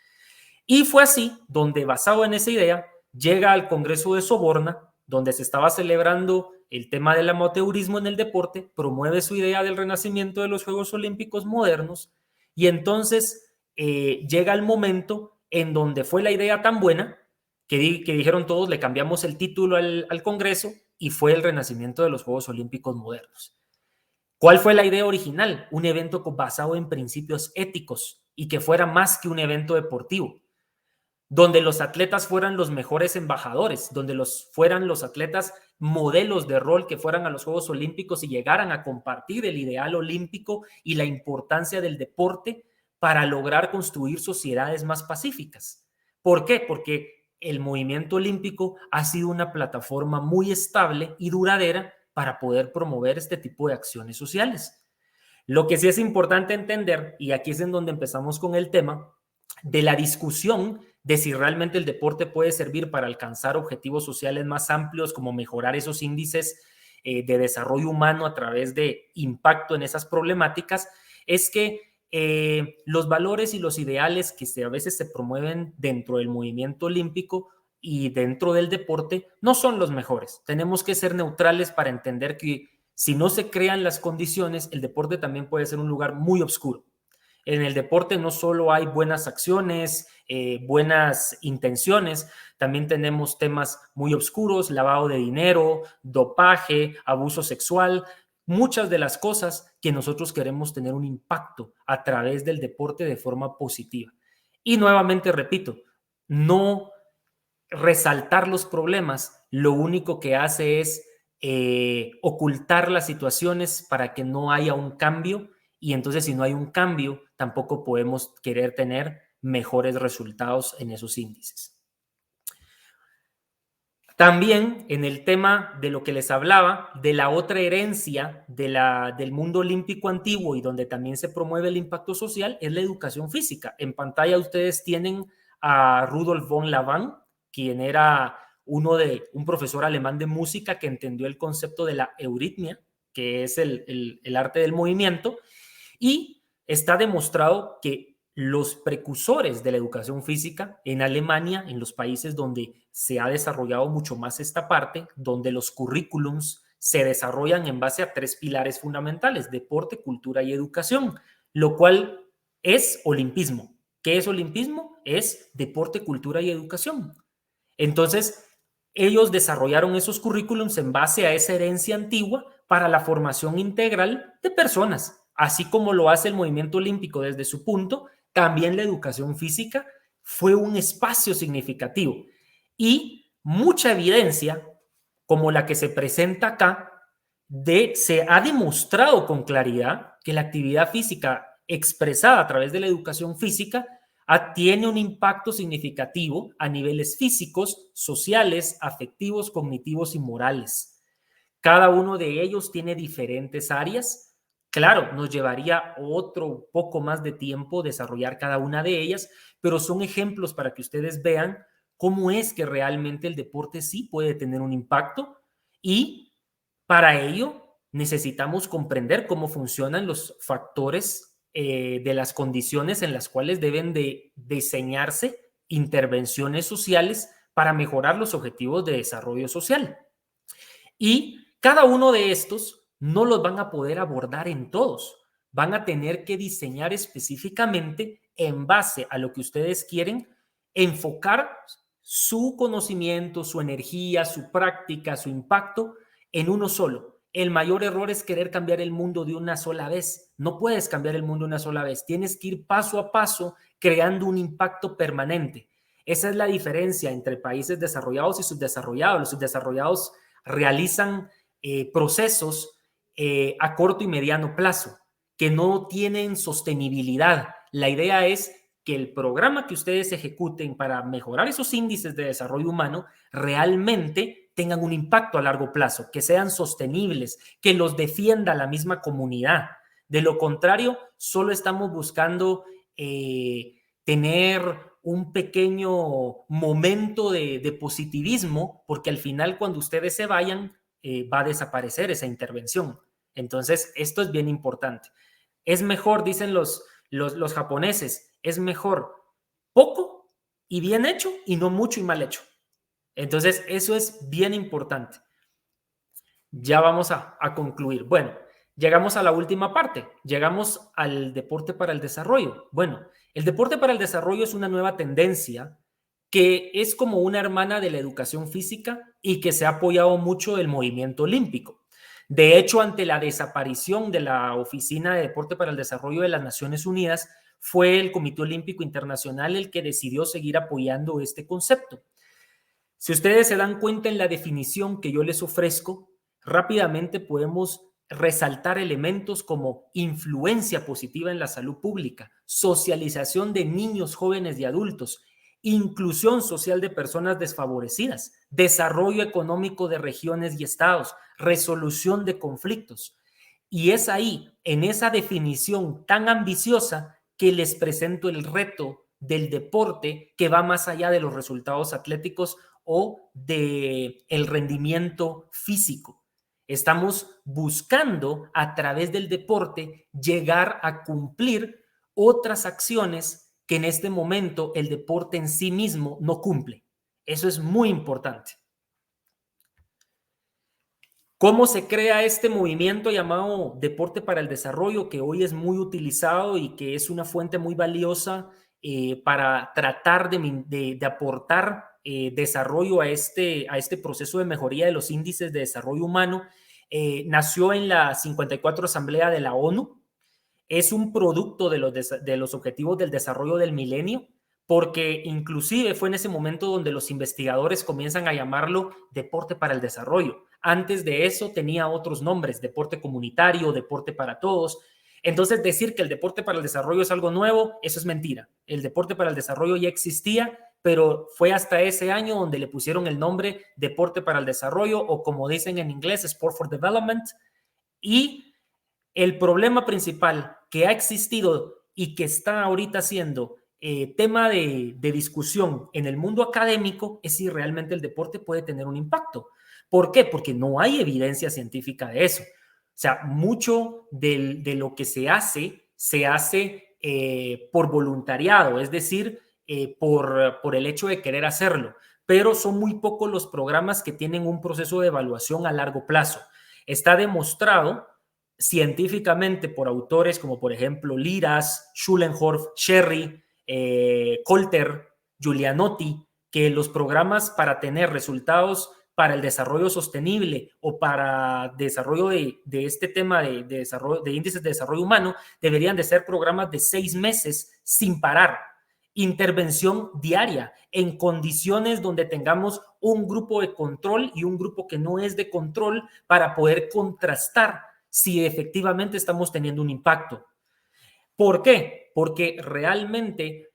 Y fue así donde, basado en esa idea, llega al Congreso de Soborna, donde se estaba celebrando el tema del amateurismo en el deporte, promueve su idea del renacimiento de los Juegos Olímpicos modernos, y entonces llega el momento en donde fue la idea tan buena que dijeron todos, le cambiamos el título al Congreso, y fue el renacimiento de los Juegos Olímpicos modernos. ¿Cuál fue la idea original? Un evento basado en principios éticos y que fuera más que un evento deportivo, donde los atletas fueran los mejores embajadores, donde fueran los atletas modelos de rol que fueran a los Juegos Olímpicos y llegaran a compartir el ideal olímpico y la importancia del deporte para lograr construir sociedades más pacíficas. ¿Por qué? Porque el movimiento olímpico ha sido una plataforma muy estable y duradera para poder promover este tipo de acciones sociales. Lo que sí es importante entender, y aquí es en donde empezamos con el tema, de la discusión de si realmente el deporte puede servir para alcanzar objetivos sociales más amplios, como mejorar esos índices de desarrollo humano a través de impacto en esas problemáticas, es que los valores y los ideales que a veces se promueven dentro del movimiento olímpico y dentro del deporte no son los mejores. Tenemos que ser neutrales para entender que si no se crean las condiciones, el deporte también puede ser un lugar muy oscuro. En el deporte no solo hay buenas acciones, buenas intenciones, también tenemos temas muy oscuros, lavado de dinero, dopaje, abuso sexual, muchas de las cosas que nosotros queremos tener un impacto a través del deporte de forma positiva. Y nuevamente repito, no resaltar los problemas, lo único que hace es ocultar las situaciones para que no haya un cambio, y entonces si no hay un cambio, tampoco podemos querer tener mejores resultados en esos índices. También en el tema de lo que les hablaba, de la otra herencia del mundo olímpico antiguo y donde también se promueve el impacto social, es la educación física. En pantalla ustedes tienen a Rudolf von Laban, quien era un profesor alemán de música que entendió el concepto de la euritmia, que es el arte del movimiento, y está demostrado que los precursores de la educación física en Alemania, en los países donde se ha desarrollado mucho más esta parte, donde los currículums se desarrollan en base a 3 pilares fundamentales: deporte, cultura y educación, lo cual es olimpismo. ¿Qué es olimpismo? Es deporte, cultura y educación. Entonces, ellos desarrollaron esos currículums en base a esa herencia antigua para la formación integral de personas, así como lo hace el movimiento olímpico desde su punto. También la educación física fue un espacio significativo, y mucha evidencia como la que se presenta acá se ha demostrado con claridad que la actividad física expresada a través de la educación física tiene un impacto significativo a niveles físicos, sociales, afectivos, cognitivos y morales. Cada uno de ellos tiene diferentes áreas. Claro, nos llevaría otro poco más de tiempo desarrollar cada una de ellas, pero son ejemplos para que ustedes vean cómo es que realmente el deporte sí puede tener un impacto, y para ello necesitamos comprender cómo funcionan los factores de las condiciones en las cuales deben de diseñarse intervenciones sociales para mejorar los objetivos de desarrollo social. Y cada uno de estos no los van a poder abordar en todos. Van a tener que diseñar específicamente en base a lo que ustedes quieren, enfocar su conocimiento, su energía, su práctica, su impacto en uno solo. El mayor error es querer cambiar el mundo de una sola vez. No puedes cambiar el mundo de una sola vez. Tienes que ir paso a paso creando un impacto permanente. Esa es la diferencia entre países desarrollados y subdesarrollados. Los subdesarrollados realizan procesos a corto y mediano plazo que no tienen sostenibilidad. La idea es que el programa que ustedes ejecuten para mejorar esos índices de desarrollo humano realmente tengan un impacto a largo plazo, que sean sostenibles, que los defienda la misma comunidad. De lo contrario, solo estamos buscando tener un pequeño momento de positivismo, porque al final cuando ustedes se vayan va a desaparecer esa intervención. Entonces, esto es bien importante. Es mejor, dicen los japoneses, es mejor poco y bien hecho y no mucho y mal hecho. Entonces, eso es bien importante. Ya vamos a concluir. Bueno, llegamos a la última parte. Llegamos al deporte para el desarrollo. Bueno, el deporte para el desarrollo es una nueva tendencia que es como una hermana de la educación física y que se ha apoyado mucho del movimiento olímpico. De hecho, ante la desaparición de la Oficina de Deporte para el Desarrollo de las Naciones Unidas, fue el Comité Olímpico Internacional el que decidió seguir apoyando este concepto. Si ustedes se dan cuenta en la definición que yo les ofrezco, rápidamente podemos resaltar elementos como influencia positiva en la salud pública, socialización de niños, jóvenes y adultos, inclusión social de personas desfavorecidas, desarrollo económico de regiones y estados, resolución de conflictos. Y es ahí, en esa definición tan ambiciosa, que les presento el reto del deporte que va más allá de los resultados atléticos o del rendimiento físico. Estamos buscando a través del deporte llegar a cumplir otras acciones que en este momento el deporte en sí mismo no cumple. Eso es muy importante. ¿Cómo se crea este movimiento llamado Deporte para el Desarrollo, que hoy es muy utilizado y que es una fuente muy valiosa para tratar de aportar desarrollo a este proceso de mejoría de los índices de desarrollo humano? Nació en la 54 Asamblea de la ONU. Es un producto de los objetivos del desarrollo del milenio, porque inclusive fue en ese momento donde los investigadores comienzan a llamarlo deporte para el desarrollo. Antes de eso tenía otros nombres, deporte comunitario, deporte para todos. Entonces, decir que el deporte para el desarrollo es algo nuevo, eso es mentira. El deporte para el desarrollo ya existía, pero fue hasta ese año donde le pusieron el nombre deporte para el desarrollo, o como dicen en inglés, Sport for Development. Y el problema principal que ha existido y que está ahorita siendo tema de discusión en el mundo académico es si realmente el deporte puede tener un impacto. ¿Por qué? Porque no hay evidencia científica de eso. O sea, mucho de lo que se hace por voluntariado, es decir, por el hecho de querer hacerlo, pero son muy pocos los programas que tienen un proceso de evaluación a largo plazo. Está demostrado científicamente por autores como por ejemplo Liras, Schulenhorf, Sherry, Colter, Giulianotti, que los programas para tener resultados para el desarrollo sostenible o para desarrollo de este tema de índices de desarrollo humano deberían de ser programas de 6 meses sin parar, intervención diaria en condiciones donde tengamos un grupo de control y un grupo que no es de control para poder contrastar si efectivamente estamos teniendo un impacto. ¿Por qué? Porque realmente,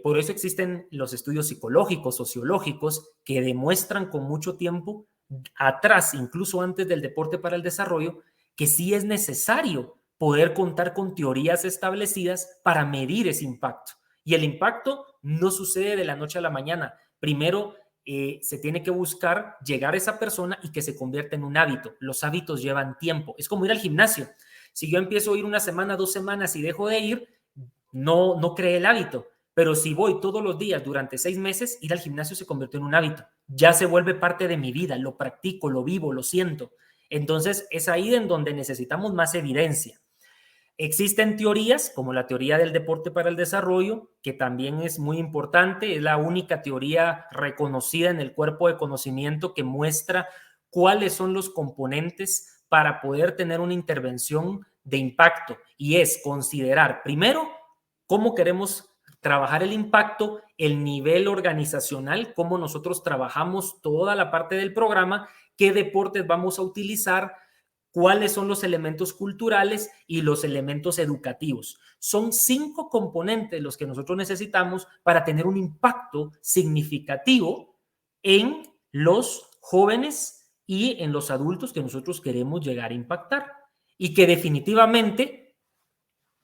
por eso existen los estudios psicológicos, sociológicos, que demuestran con mucho tiempo atrás, incluso antes del deporte para el desarrollo, que sí es necesario poder contar con teorías establecidas para medir ese impacto. Y el impacto no sucede de la noche a la mañana. Primero, se tiene que buscar llegar a esa persona y que se convierta en un hábito. Los hábitos llevan tiempo. Es como ir al gimnasio. Si yo empiezo a ir 1 semana, 2 semanas y dejo de ir, no creé el hábito. Pero si voy todos los días durante 6 meses, ir al gimnasio se convirtió en un hábito. Ya se vuelve parte de mi vida, lo practico, lo vivo, lo siento. Entonces es ahí en donde necesitamos más evidencia. Existen teorías, como la teoría del deporte para el desarrollo, que también es muy importante, es la única teoría reconocida en el cuerpo de conocimiento que muestra cuáles son los componentes para poder tener una intervención de impacto, y es considerar primero cómo queremos trabajar el impacto, el nivel organizacional, cómo nosotros trabajamos toda la parte del programa, qué deportes vamos a utilizar, cuáles son los elementos culturales y los elementos educativos. Son 5 componentes los que nosotros necesitamos para tener un impacto significativo en los jóvenes y en los adultos que nosotros queremos llegar a impactar. Y que definitivamente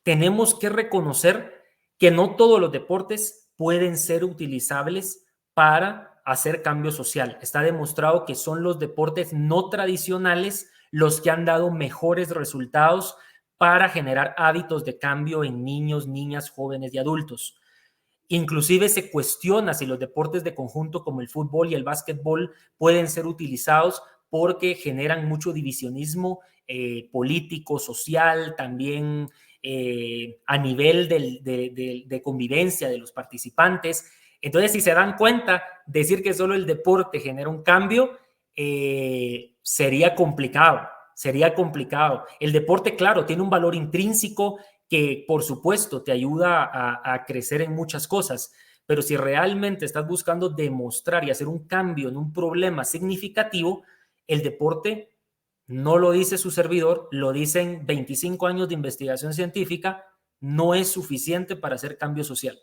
tenemos que reconocer que no todos los deportes pueden ser utilizables para hacer cambio social. Está demostrado que son los deportes no tradicionales los que han dado mejores resultados para generar hábitos de cambio en niños, niñas, jóvenes y adultos. Inclusive se cuestiona si los deportes de conjunto como el fútbol y el básquetbol pueden ser utilizados porque generan mucho divisionismo político, social, también a nivel de convivencia de los participantes. Entonces, si se dan cuenta, decir que solo el deporte genera un cambio sería complicado. El deporte, claro, tiene un valor intrínseco que, por supuesto, te ayuda a crecer en muchas cosas, pero si realmente estás buscando demostrar y hacer un cambio en un problema significativo, el deporte, no lo dice su servidor, lo dicen 25 años de investigación científica, no es suficiente para hacer cambio social.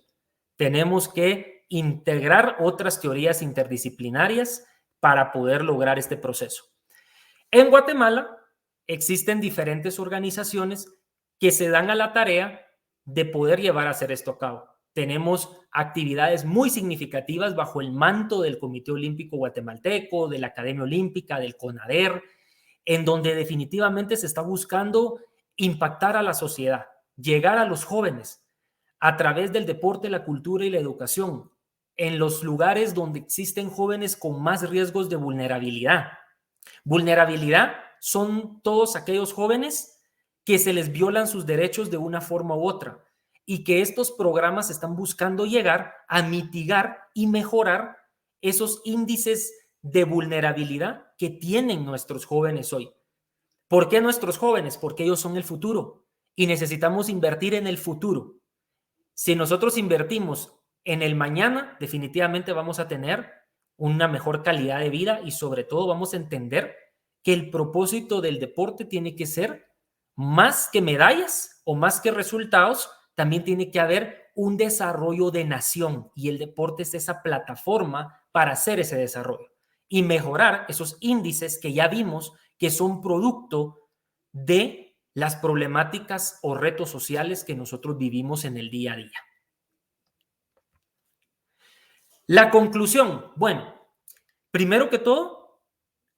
Tenemos que integrar otras teorías interdisciplinarias para poder lograr este proceso. En Guatemala existen diferentes organizaciones que se dan a la tarea de poder llevar a hacer esto a cabo. Tenemos actividades muy significativas bajo el manto del Comité Olímpico Guatemalteco, de la Academia Olímpica, del CONADER, en donde definitivamente se está buscando impactar a la sociedad, llegar a los jóvenes a través del deporte, la cultura y la educación, en los lugares donde existen jóvenes con más riesgos de vulnerabilidad. Vulnerabilidad son todos aquellos jóvenes que se les violan sus derechos de una forma u otra y que estos programas están buscando llegar a mitigar y mejorar esos índices de vulnerabilidad que tienen nuestros jóvenes hoy. ¿Por qué nuestros jóvenes? Porque ellos son el futuro y necesitamos invertir en el futuro. Si nosotros invertimos en el mañana, definitivamente vamos a tener una mejor calidad de vida y sobre todo vamos a entender que el propósito del deporte tiene que ser más que medallas o más que resultados, también tiene que haber un desarrollo de nación y el deporte es esa plataforma para hacer ese desarrollo y mejorar esos índices que ya vimos que son producto de las problemáticas o retos sociales que nosotros vivimos en el día a día. La conclusión, bueno, primero que todo,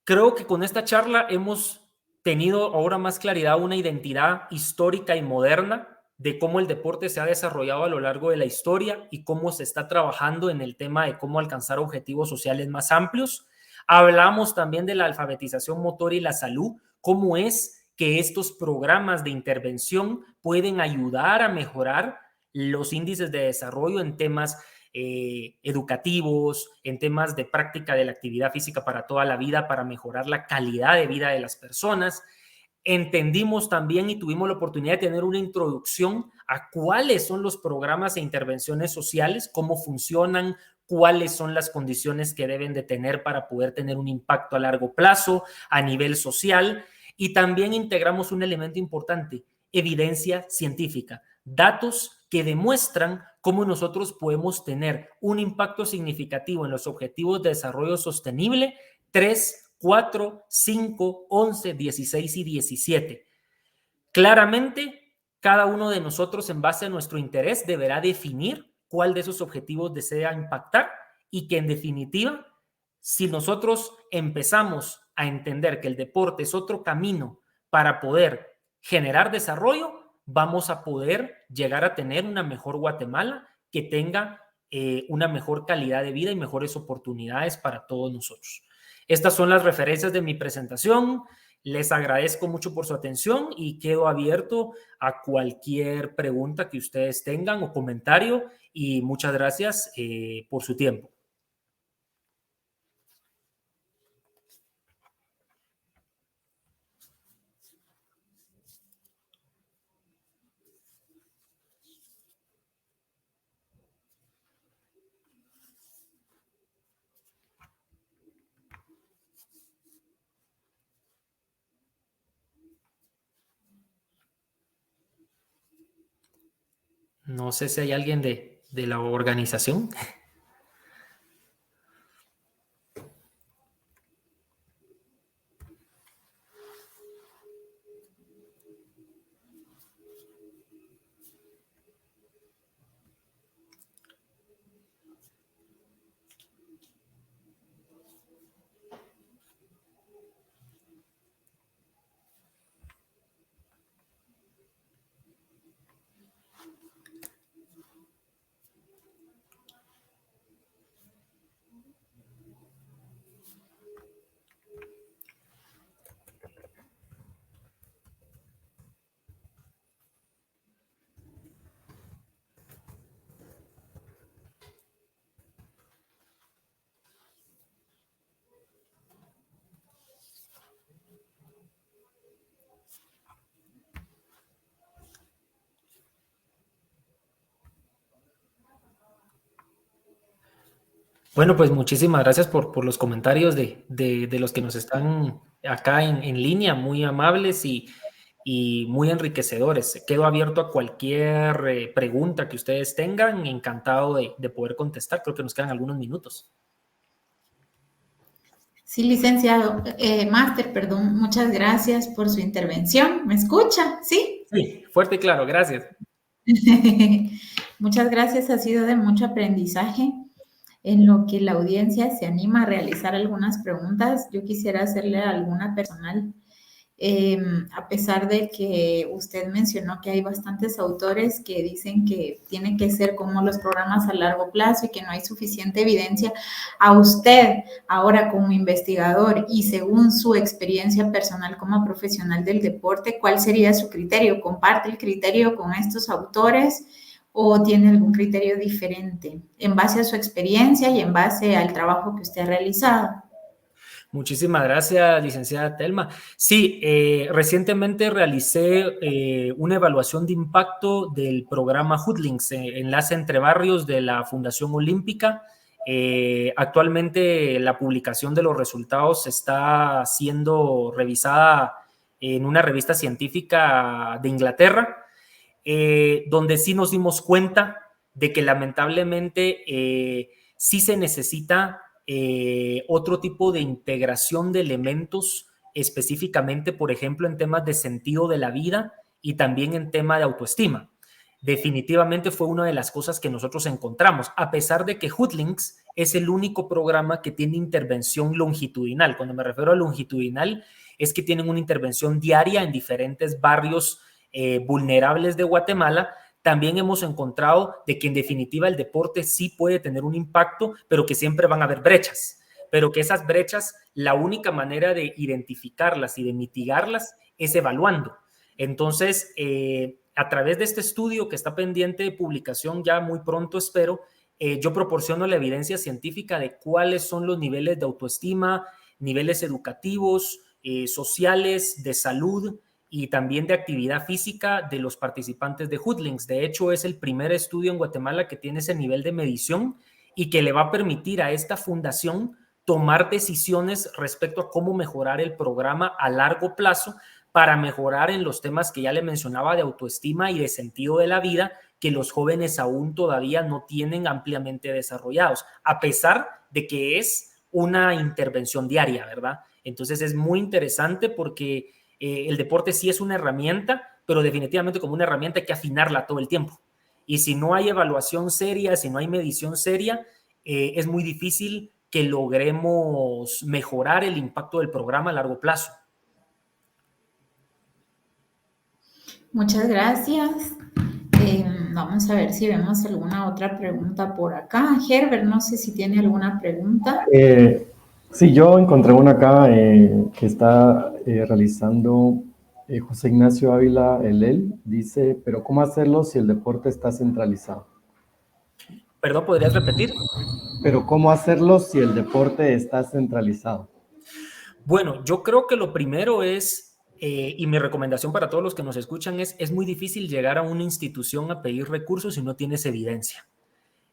creo que con esta charla hemos tenido ahora más claridad, una identidad histórica y moderna de cómo el deporte se ha desarrollado a lo largo de la historia y cómo se está trabajando en el tema de cómo alcanzar objetivos sociales más amplios. Hablamos también de la alfabetización motora y la salud, cómo es que estos programas de intervención pueden ayudar a mejorar los índices de desarrollo en temas educativos, en temas de práctica de la actividad física para toda la vida, para mejorar la calidad de vida de las personas. Entendimos también y tuvimos la oportunidad de tener una introducción a cuáles son los programas e intervenciones sociales, cómo funcionan, cuáles son las condiciones que deben de tener para poder tener un impacto a largo plazo a nivel social. Y también integramos un elemento importante, evidencia científica, datos que demuestran cómo nosotros podemos tener un impacto significativo en los objetivos de desarrollo sostenible 3, 4, 5, 11, 16 y 17. Claramente, cada uno de nosotros, en base a nuestro interés, deberá definir cuál de esos objetivos desea impactar y que, en definitiva, si nosotros empezamos a entender que el deporte es otro camino para poder generar desarrollo, vamos a poder llegar a tener una mejor Guatemala que tenga una mejor calidad de vida y mejores oportunidades para todos nosotros. Estas son las referencias de mi presentación. Les agradezco mucho por su atención y quedo abierto a cualquier pregunta que ustedes tengan o comentario, y muchas gracias por su tiempo. No sé si hay alguien de la organización. Bueno, pues muchísimas gracias por los comentarios de los que nos están acá en línea, muy amables y muy enriquecedores. Quedo abierto a cualquier pregunta que ustedes tengan, encantado de poder contestar. Creo que nos quedan algunos minutos. Sí, licenciado, máster, perdón, muchas gracias por su intervención. ¿Me escucha? ¿Sí? Sí, fuerte y claro, gracias. Muchas gracias, ha sido de mucho aprendizaje. En lo que la audiencia se anima a realizar algunas preguntas, yo quisiera hacerle alguna personal. A pesar de que usted mencionó que hay bastantes autores que dicen que tiene que ser como los programas a largo plazo y que no hay suficiente evidencia, a usted ahora como investigador y según su experiencia personal como profesional del deporte, ¿cuál sería su criterio? ¿Comparte el criterio con estos autores o tiene algún criterio diferente en base a su experiencia y en base al trabajo que usted ha realizado? Muchísimas gracias, licenciada Telma. Sí, recientemente realicé una evaluación de impacto del programa Hoodlinks, enlace entre barrios de la Fundación Olímpica. Actualmente la publicación de los resultados está siendo revisada en una revista científica de Inglaterra, donde sí nos dimos cuenta de que lamentablemente sí se necesita otro tipo de integración de elementos, específicamente, por ejemplo, en temas de sentido de la vida y también en tema de autoestima. Definitivamente fue una de las cosas que nosotros encontramos, a pesar de que Hoodlinks es el único programa que tiene intervención longitudinal. Cuando me refiero a longitudinal, es que tienen una intervención diaria en diferentes barrios vulnerables de Guatemala. También hemos encontrado de que en definitiva el deporte sí puede tener un impacto, pero que siempre van a haber brechas, pero que esas brechas, la única manera de identificarlas y de mitigarlas es evaluando. Entonces, a través de este estudio que está pendiente de publicación ya muy pronto, espero, yo proporciono la evidencia científica de cuáles son los niveles de autoestima, niveles educativos, sociales, de salud, y también de actividad física de los participantes de Hoodlinks. De hecho, es el primer estudio en Guatemala que tiene ese nivel de medición y que le va a permitir a esta fundación tomar decisiones respecto a cómo mejorar el programa a largo plazo para mejorar en los temas que ya le mencionaba de autoestima y de sentido de la vida, que los jóvenes aún todavía no tienen ampliamente desarrollados, a pesar de que es una intervención diaria, ¿verdad? Entonces es muy interesante porque el deporte sí es una herramienta, pero definitivamente como una herramienta hay que afinarla todo el tiempo. Y si no hay evaluación seria, si no hay medición seria, es muy difícil que logremos mejorar el impacto del programa a largo plazo. Muchas gracias. Vamos a ver si vemos alguna otra pregunta por acá. Herbert, no sé si tiene alguna pregunta. Sí, yo encontré una acá que está realizando José Ignacio Ávila Elel. Dice, pero ¿cómo hacerlo si el deporte está centralizado? ¿Perdón, podrías repetir? Pero ¿cómo hacerlo si el deporte está centralizado? Bueno, yo creo que lo primero es, y mi recomendación para todos los que nos escuchan es muy difícil llegar a una institución a pedir recursos si no tienes evidencia.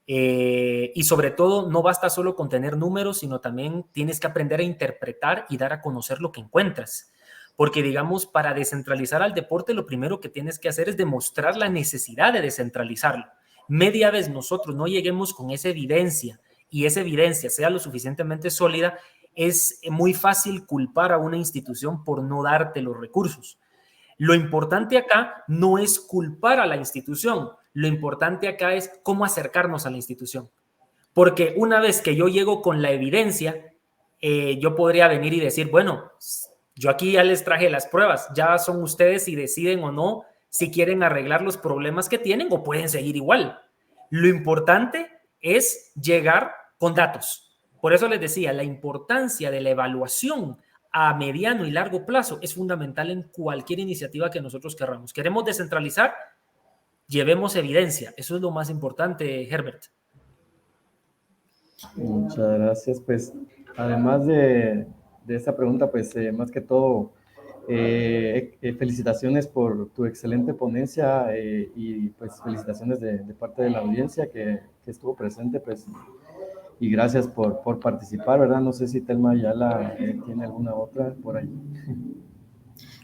Y sobre todo, no basta solo con tener números, sino también tienes que aprender a interpretar y dar a conocer lo que encuentras. Porque, digamos, para descentralizar al deporte, lo primero que tienes que hacer es demostrar la necesidad de descentralizarlo. Media vez nosotros no lleguemos con esa evidencia y esa evidencia sea lo suficientemente sólida, es muy fácil culpar a una institución por no darte los recursos. Lo importante acá no es culpar a la institución, lo importante acá es cómo acercarnos a la institución. Porque una vez que yo llego con la evidencia, yo podría venir y decir, bueno, yo aquí ya les traje las pruebas, ya son ustedes si deciden o no si quieren arreglar los problemas que tienen o pueden seguir igual. Lo importante es llegar con datos. Por eso les decía, la importancia de la evaluación a mediano y largo plazo es fundamental en cualquier iniciativa que nosotros queramos. ¿Queremos descentralizar? Llevemos evidencia. Eso es lo más importante, Herbert. Muchas gracias. Pues, además de esta pregunta, pues, más que todo, felicitaciones por tu excelente ponencia y pues felicitaciones de parte de la audiencia que estuvo presente, pues, y gracias por participar, ¿verdad? No sé si Telma Ayala tiene alguna otra por ahí.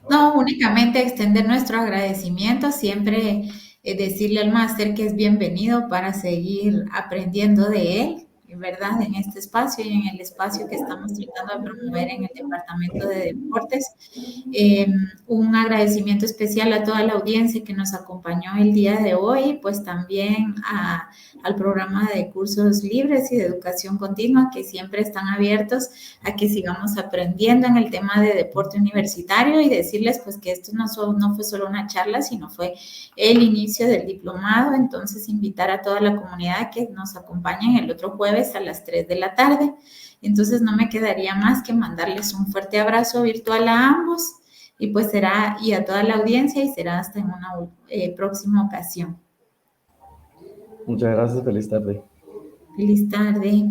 No, únicamente extender nuestro agradecimiento, siempre decirle al máster que es bienvenido para seguir aprendiendo de él, ¿verdad? En este espacio y en el espacio que estamos tratando de promover en el Departamento de Deportes. Un agradecimiento especial a toda la audiencia que nos acompañó el día de hoy, pues también al programa de cursos libres y de educación continua que siempre están abiertos a que sigamos aprendiendo en el tema de deporte universitario y decirles pues que esto no fue solo una charla, sino fue el inicio del diplomado. Entonces invitar a toda la comunidad que nos acompañen el otro jueves a las 3 de la tarde. Entonces no me quedaría más que mandarles un fuerte abrazo virtual a ambos y pues será, y a toda la audiencia, y será hasta en una próxima ocasión. Muchas gracias, feliz tarde. Feliz tarde.